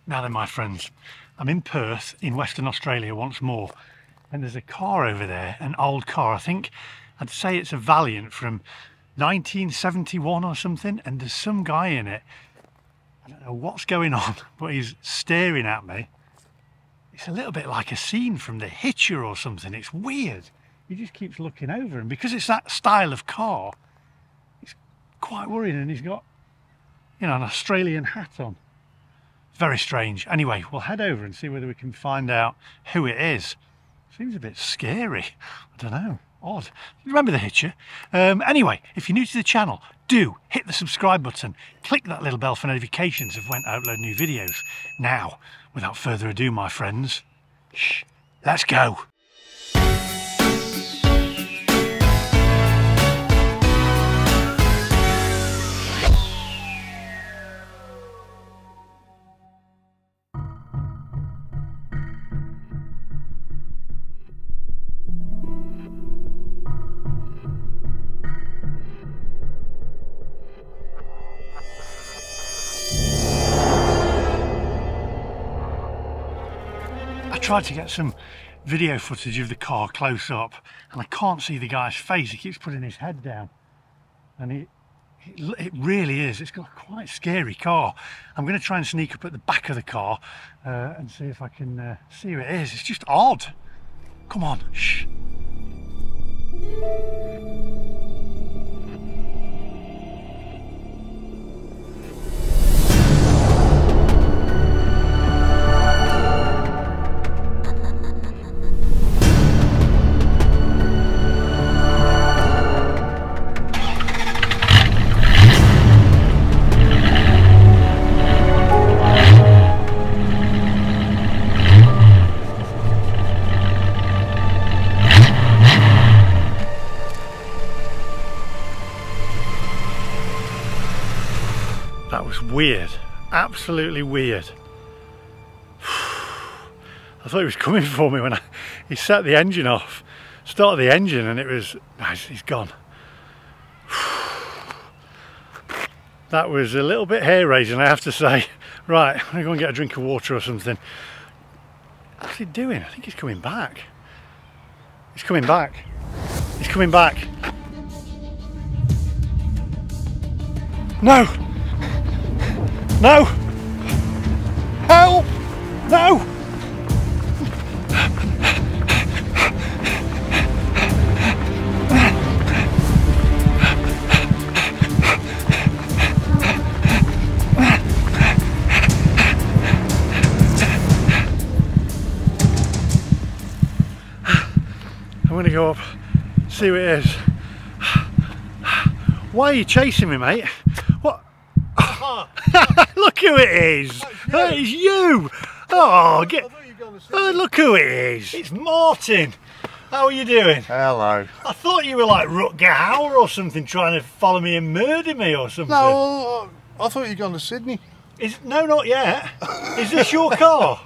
Now then, my friends, I'm in Perth in Western Australia once more, and there's a car over there, an old car. I think I'd say it's a Valiant from 1971 or something, and there's some guy in it. I don't know what's going on, but he's staring at me. It's a little bit like a scene from The Hitcher or something. It's weird. He just keeps looking over, and because it's that style of car, it's quite worrying. And he's got, you know, an Australian hat on. Very strange. Anyway, we'll head over and see whether we can find out who it is. Seems a bit scary. I don't know. Odd. Remember The Hitcher? Anyway, if you're new to the channel, do hit the subscribe button. Click that little bell for notifications of when I upload new videos. Now, without further ado, my friends, let's go. I tried to get some video footage of the car close up, and I can't see the guy's face. He keeps putting his head down, and it really is. It's got a quite scary car. I'm going to try and sneak up at the back of the car and see if I can see who it is. It's just odd. Come on, shh. That was weird, absolutely weird. I thought he was coming for me when he set the engine off, started the engine, and it was, he's gone. That was a little bit hair raising, I have to say. Right, I'm going to go and get a drink of water or something. What's he doing? I think he's coming back. He's coming back. He's coming back. No! No! Help! No! I'm going to go up, see what it is. Why are you chasing me, mate? What? Look who it is! It's you! Oh, look who it is! It's Martin! How are you doing? Hello. I thought you were like Rutger Hauer or something, trying to follow me and murder me or something. No, I thought you'd gone to Sydney. No, not yet. Is this your car?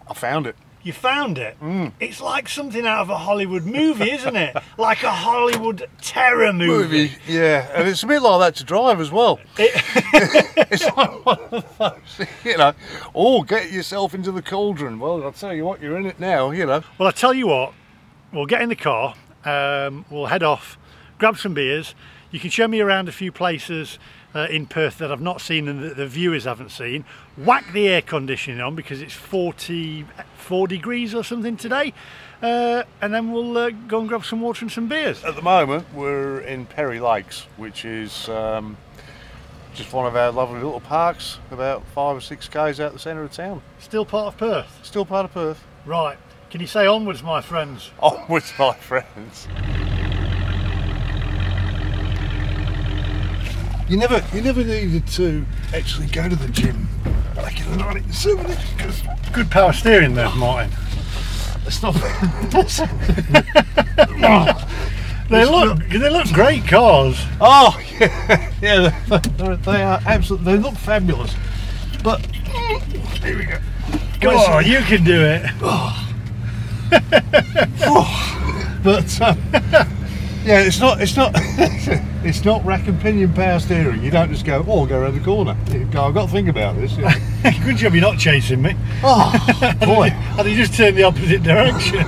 I found it. You found it? Mm. It's like something out of a Hollywood movie, isn't it? Like a Hollywood terror movie. Yeah, and it's a bit like that to drive as well. It's like one of those, you know, oh, get yourself into the cauldron. Well, I'll tell you what, you're in it now, you know. Well, I tell you what, we'll get in the car, we'll head off, grab some beers. You can show me around a few places in Perth that I've not seen and that the viewers haven't seen. Whack the air conditioning on because it's 44 degrees or something today, and then we'll go and grab some water and some beers. At the moment we're in Perry Lakes, which is just one of our lovely little parks, about 5 or 6 k's out the centre of town. Still part of Perth? Still part of Perth. Right, can you say onwards, my friends? Onwards, my friends. You never needed to actually go to the gym back in the 1970s because good power steering there, Martin. it's not. They look great cars. Oh yeah, they are absolutely. They look fabulous. But here we go. Go on, you can do it. But yeah, it's not. It's not rack and pinion power steering. You don't just go, oh, I'll go around the corner. You go, I've got to think about this. Good job you're not chasing me. Oh, boy. Had you just turned the opposite direction?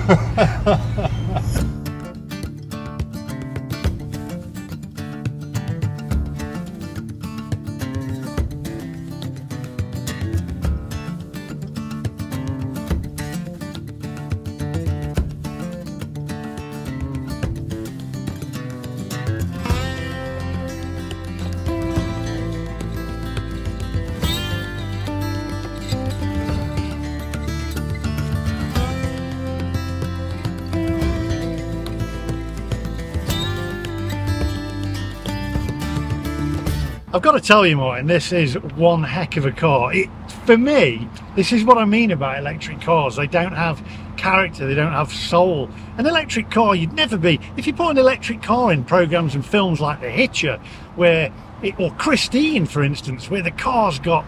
I've got to tell you, Martin, this is one heck of a car. For me, this is what I mean about electric cars. They don't have character, they don't have soul. An electric car, you'd never be, if you put an electric car in programs and films like The Hitcher, or Christine, for instance, where the car's got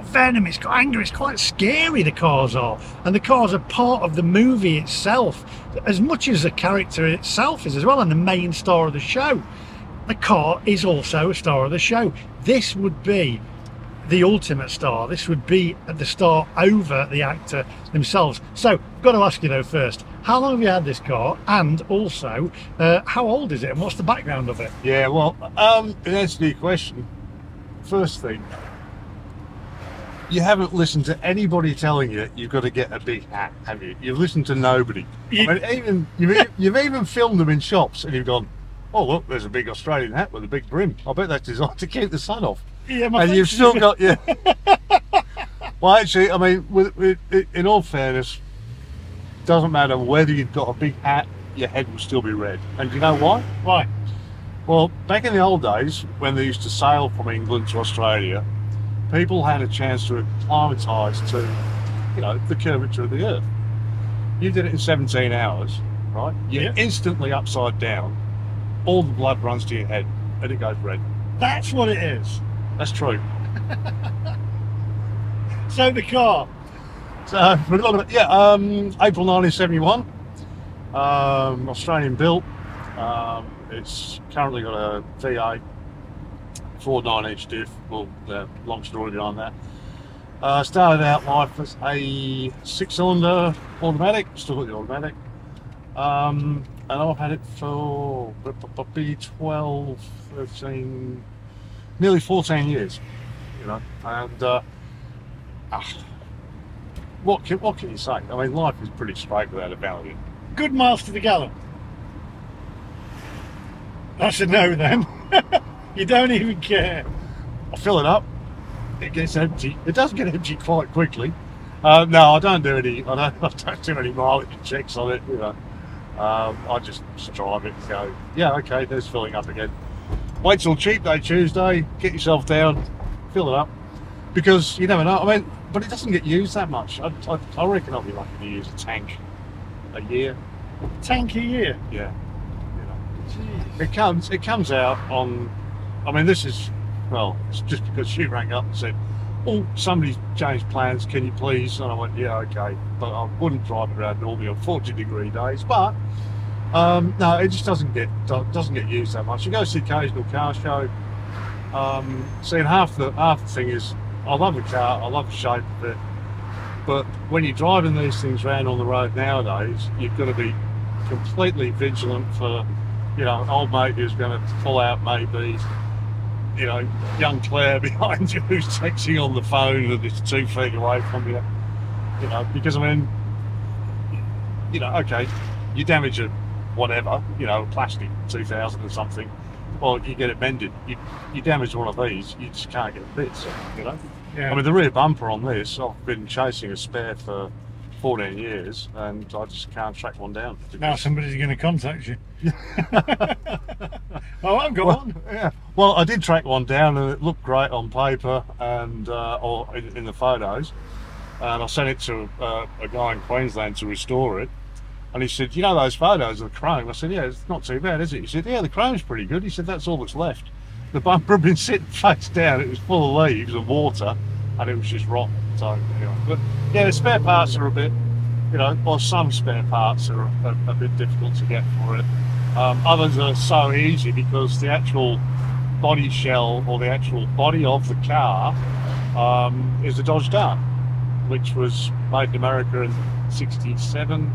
venom, it's got anger, it's quite scary, the cars are. And the cars are part of the movie itself, as much as the character itself is as well, and the main star of the show. The car is also a star of the show. This would be the ultimate star. This would be the star over the actor themselves. So, I've got to ask you though first, how long have you had this car? And also, how old is it and what's the background of it? Yeah, well, in answer to your question, first thing, you haven't listened to anybody telling you you've got to get a big hat, have you? You've listened to nobody. I mean, you've even filmed them in shops and you've gone, oh look, there's a big Australian hat with a big brim. I bet that's designed to keep the sun off. Yeah, and you've still got your... Well, actually, I mean, in all fairness, doesn't matter whether you've got a big hat, your head will still be red. And do you know why? Why? Well, back in the old days, when they used to sail from England to Australia, people had a chance to acclimatise to, you know, the curvature of the Earth. You did it in 17 hours, right? You're instantly upside down. All the blood runs to your head and it goes red. That's what it is. That's true. So the car. So April 1971. Australian built. It's currently got a V8, 4.9-inch diff. Well, long story behind that. Started out life as a 6-cylinder automatic. Still got the automatic. And I've had it for 12, 13, nearly 14 years, you know, and what can you say? I mean, life is pretty straight without a value. Good miles to the gallon. That's a no then. You don't even care. I fill it up, it gets empty. It does get empty quite quickly. No, I don't do any mileage checks on it, you know. I just drive it and go, yeah, okay, there's filling up again. Wait till cheap day Tuesday, get yourself down, fill it up, because you never know. I mean, but it doesn't get used that much. I reckon I'll be lucky to use a tank a year. Tank a year? Yeah. You know, it comes out on. I mean, this is, well, it's just because she rang up and said, oh, somebody's changed plans, can you please? And I went, yeah, okay, but I wouldn't drive it around normally on 40-degree days. But no, it just doesn't get used that much. You go to the occasional car show. Seeing half the thing is, I love the car, I love the shape of it, but when you're driving these things around on the road nowadays, you've got to be completely vigilant for, you know, an old mate who's going to pull out maybe. You know, young Claire behind you who's texting on the phone that is 2 feet away from you. You know, because I mean, you know, okay, you damage a whatever, you know, plastic 2000 or something. Well, you get it mended. You damage one of these, you just can't get it bits. You know. Yeah. I mean, the rear bumper on this, I've been chasing a spare for 14 years, and I just can't track one down. Now somebody's going to contact you. Oh, I've got one. Yeah. Well, I did track one down, and it looked great on paper and or in the photos. And I sent it to a guy in Queensland to restore it. And he said, you know those photos of the chrome? I said, yeah, it's not too bad, is it? He said, yeah, the chrome's pretty good. He said, that's all that's left. The bumper had been sitting face down. It was full of leaves and water, and it was just rotten. So, anyway. But yeah, the spare parts are a bit, you know, or some spare parts are a bit difficult to get for it. Others are so easy because the actual body shell or the actual body of the car is a Dodge Dart, which was made in America in 67,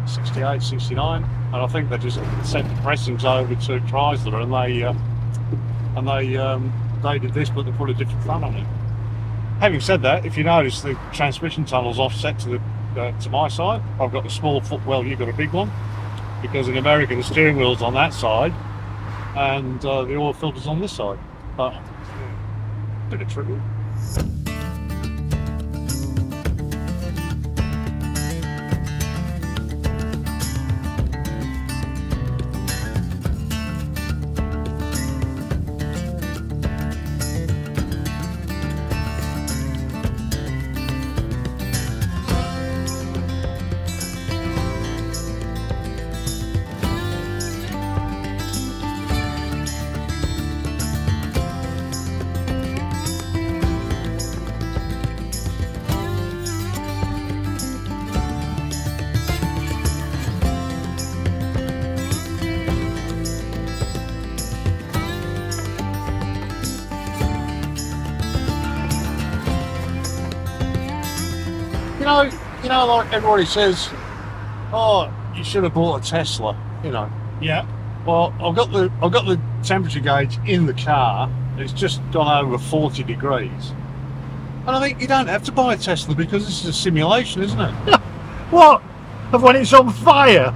68, 69, and I think they just sent the pressings over to Chrysler, and they did this, but they put a different front on it. Having said that, if you notice, the transmission tunnel's offset to my side. I've got the small footwell, you've got a big one, because in America the steering wheel's on that side and the oil filter's on this side. But yeah, bit of trickery. You know, like everybody says, oh, you should have bought a Tesla, you know. Yeah. Well, I've got the temperature gauge in the car. It's just gone over 40 degrees. And I think you don't have to buy a Tesla because this is a simulation, isn't it? What? Of when it's on fire?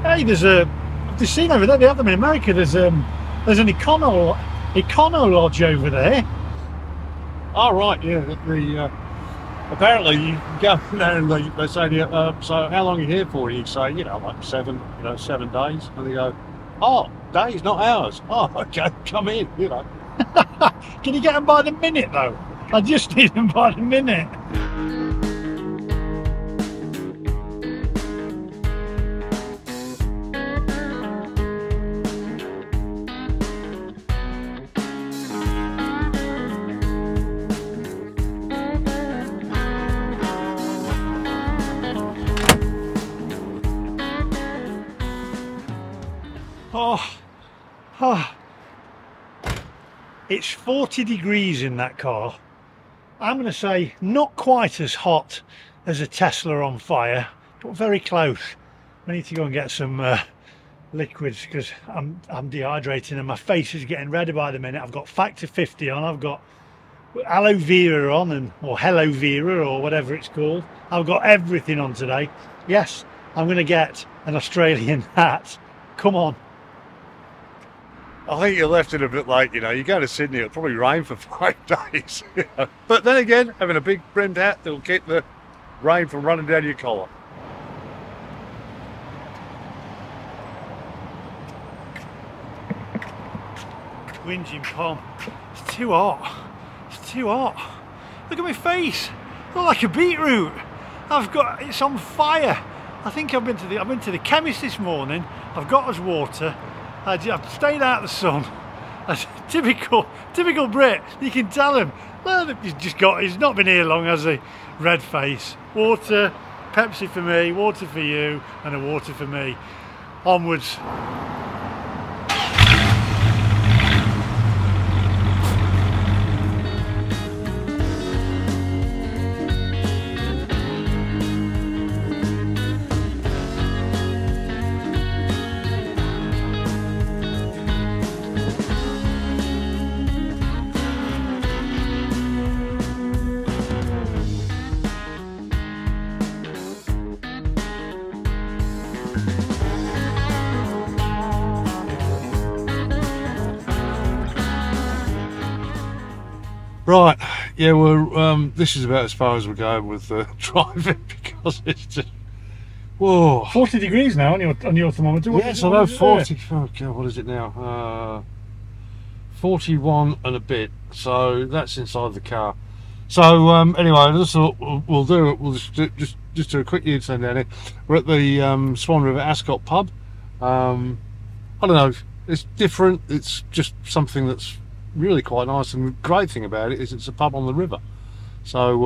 Hey, I've just seen over there, they have them in America, there's an Econo Lodge over there. Oh, right, yeah. Apparently you go there and they say to you, so how long are you here for? And you say, like 7 days. And they go, oh, days, not hours. Oh, okay, come in, Can you get them by the minute though? I just need them by the minute. Oh, it's 40 degrees in that car. I'm going to say not quite as hot as a Tesla on fire, but very close. I need to go and get some liquids because I'm dehydrating and my face is getting redder by the minute. I've got Factor 50 on, I've got aloe vera on, or hello vera or whatever it's called. I've got everything on today. Yes, I'm going to get an Australian hat. Come on. I think you left it a bit late, you go to Sydney, it'll probably rain for 5 days. But then again, having a big brimmed hat, that'll keep the rain from running down your collar. Whinging Pom. It's too hot. It's too hot. Look at my face. I look like a beetroot. It's on fire. I think I've been to the chemist this morning. I've got us water. I've stayed out of the sun. Typical Brit. You can tell him. Well, he's not been here long, has he? Red face. Water, Pepsi for me, water for you, and a water for me. Onwards. Right, yeah, this is about as far as we're going with driving because it's just Whoa. 40 degrees now on your thermometer. Yes, I know, 40. Oh God, what is it now? 41 and a bit. So that's inside the car. So anyway, I just thought we'll do it. We'll just do a quick U-turn down here. We're at the Swan River Ascot pub. I don't know. It's different. It's just something that's really quite nice. And the great thing about it is it's a pub on the river. So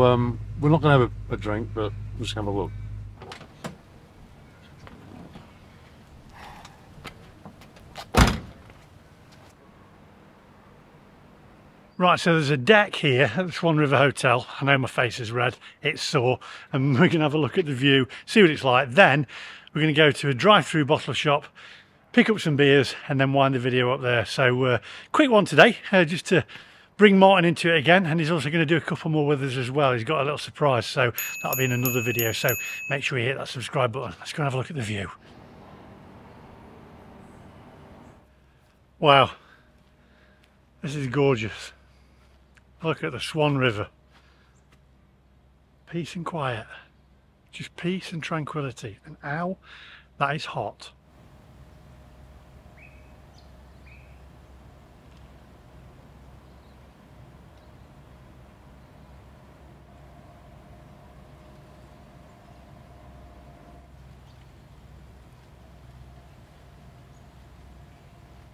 we're not going to have a drink, but we'll just have a look. Right, so there's a deck here at the Swan River Hotel. I know my face is red, it's sore, and we're going to have a look at the view, see what it's like. Then we're going to go to a drive-through bottle shop, pick up some beers, and then wind the video up there. So quick one today, just to bring Martin into it again, and he's also going to do a couple more with us as well. He's got a little surprise, so that'll be in another video. So make sure you hit that subscribe button. Let's go and have a look at the view. Wow, this is gorgeous. Look at the Swan River. Peace and quiet. Just peace and tranquility. And ow, that is hot.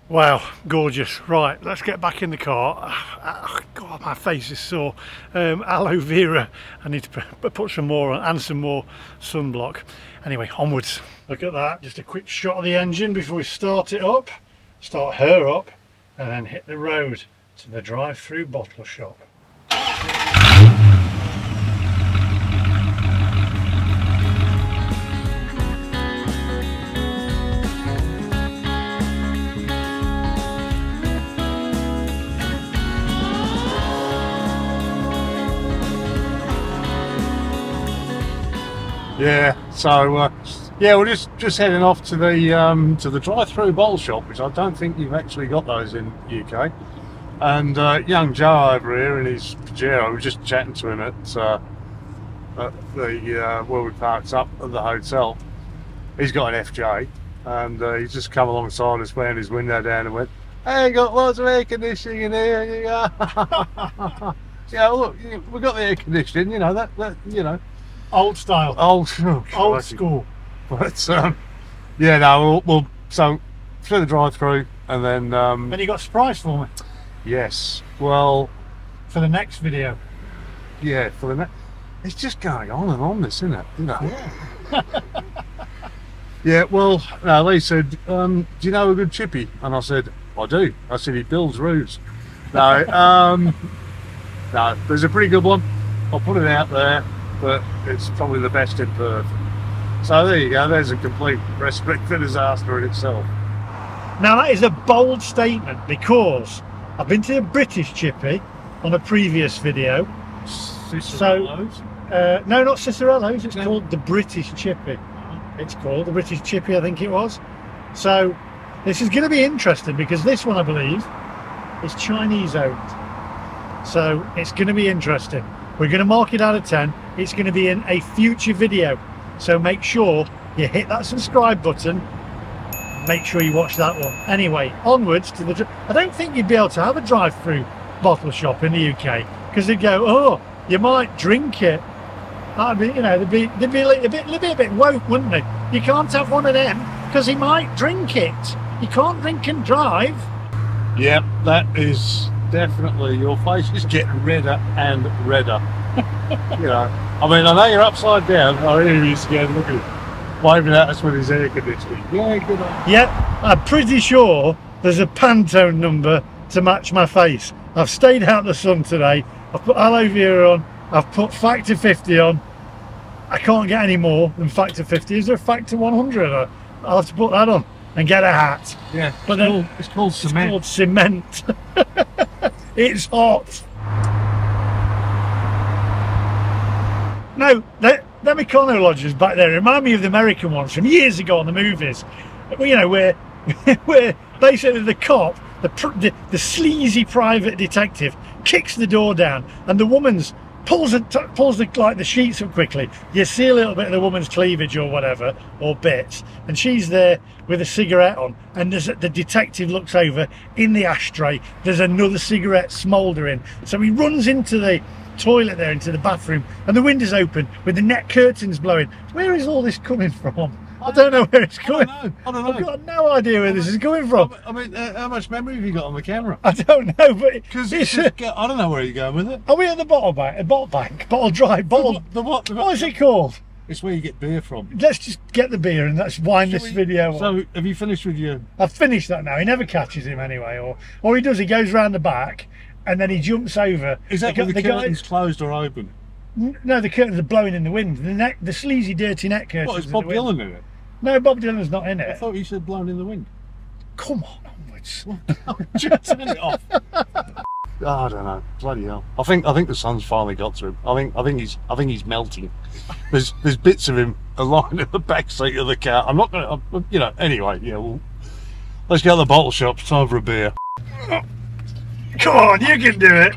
Wow, gorgeous. Right, let's get back in the car. Oh, God, my face is sore. Aloe vera. I need to put some more on, and some more sunblock. Anyway, onwards. Look at that. Just a quick shot of the engine before we start it up. Start her up, and then hit the road to the drive-through bottle shop. Yeah, so yeah, we're just heading off to the drive-through bottle shop, which I don't think you've actually got those in UK. And young Joe over here in his Pajero, we were just chatting to him at the where we parked up at the hotel. He's got an FJ, and he's just come alongside us, wound his window down, and went, "Hey, got lots of air conditioning in here." You go, yeah, look, we've got the air conditioning. You know that you know. Old style. Old school. But yeah, no, we'll so through the drive-through, and then Then you got a surprise for me. Yes, well, for the next video. Yeah, for the next. It's just going on and on, this, isn't it? You know. Yeah. Yeah. Well, no, Lee said, "Do you know a good chippy?" And I said, "I do." I said, "He builds roofs." No, no, there's a pretty good one. I'll put it out there, but it's probably the best in Perth. So there you go, there's a complete recipe for disaster in itself. Now that is a bold statement, because I've been to a British chippy on a previous video. Cicerello's? So, no, not Cicerello's, it's called the British chippy. It's called the British chippy, I think it was. So this is going to be interesting, because this one, I believe, is Chinese owned. So it's going to be interesting. We're going to mark it out of 10. It's going to be in a future video. So make sure you hit that subscribe button. Make sure you watch that one. Anyway, onwards to the... I don't think you'd be able to have a drive-through bottle shop in the UK, because they'd go, oh, you might drink it. That'd be, you know, they'd be a bit woke, wouldn't they? You can't have one of them because he might drink it. You can't drink and drive. Yep, that is definitely, your face is getting redder and redder. You know, I mean, I know you're upside down. I really used to go look at him, waving at us with his air conditioning. Yeah, good on. Yep, I'm pretty sure there's a Pantone number to match my face. I've stayed out in the sun today. I've put aloe vera on. I've put factor 50 on. I can't get any more than factor 50. Is there a factor 100? I'll have to put that on and get a hat. Yeah, but then it's called cement. It's called cement. It's hot. No, them econo lodges back there remind me of the American ones from years ago on the movies. You know, where basically the cop, the sleazy private detective, kicks the door down, and the woman's pulls the sheets up quickly. You see a little bit of the woman's cleavage or whatever, or bits, and she's there with a cigarette on, and the detective looks over. In the ashtray there's another cigarette smouldering, so he runs into the toilet there, into the bathroom, and the window's open with the net curtains blowing. Where is all this coming from? I don't know where it's coming. I don't know. I've got no idea where this is coming from. I mean, how much memory have you got on the camera? I don't know, but Because I don't know where you're going with it. are we at the bottle drive, bottle? The what? What is it called? It's where you get beer from. Let's just get the beer and let's wind this video up. So, have you finished with your... I've finished that now. He never catches him anyway, or he does. He goes round the back and then he jumps over. Is that with the curtains closed or open? No, the curtains are blowing in the wind. The sleazy, dirty net curtains. What, is Bob Dylan in it? No, Bob Dylan's not in I it. thought you said blown in the wind. Come on, onwards. Just turn it off. I don't know. Bloody hell. I think the sun's finally got to him. I think he's melting. There's bits of him lying in the back seat of the car. I'm not gonna, you know. Anyway, yeah. Well, let's go to the bottle shop. It's time for a beer. Come on, you can do it.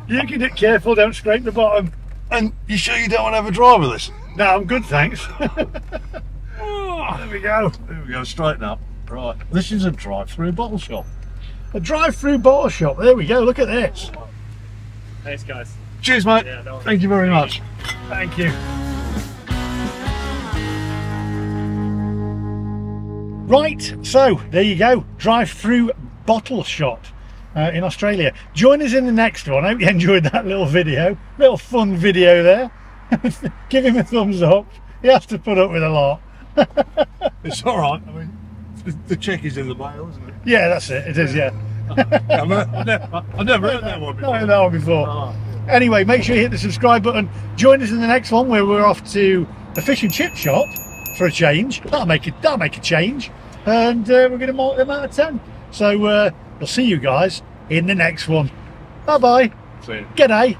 You can do it. Careful, don't scrape the bottom. And you sure you don't want to have a drive with us? No, I'm good, thanks. There we go. There we go. Straighten up. Right. This is a drive-through bottle shop. A drive-through bottle shop. There we go. Look at this. Thanks, guys. Cheers, mate. Yeah, no worries. Thank you very much. Thank you. Right, so there you go. Drive-through bottle shop in Australia. Join us in the next one. I hope you enjoyed that little video. Little fun video there. Give him a thumbs up. He has to put up with a lot. It's all right. I mean, the check is in the mail, isn't it? Yeah, that's it. It is, yeah. I've never heard that one before. Not heard that one before. Oh. Anyway, make sure you hit the subscribe button. Join us in the next one where we're off to the fish and chip shop for a change. That'll make a change. And we're going to mark them out of 10. So we'll see you guys in the next one. Bye bye. See you. G'day.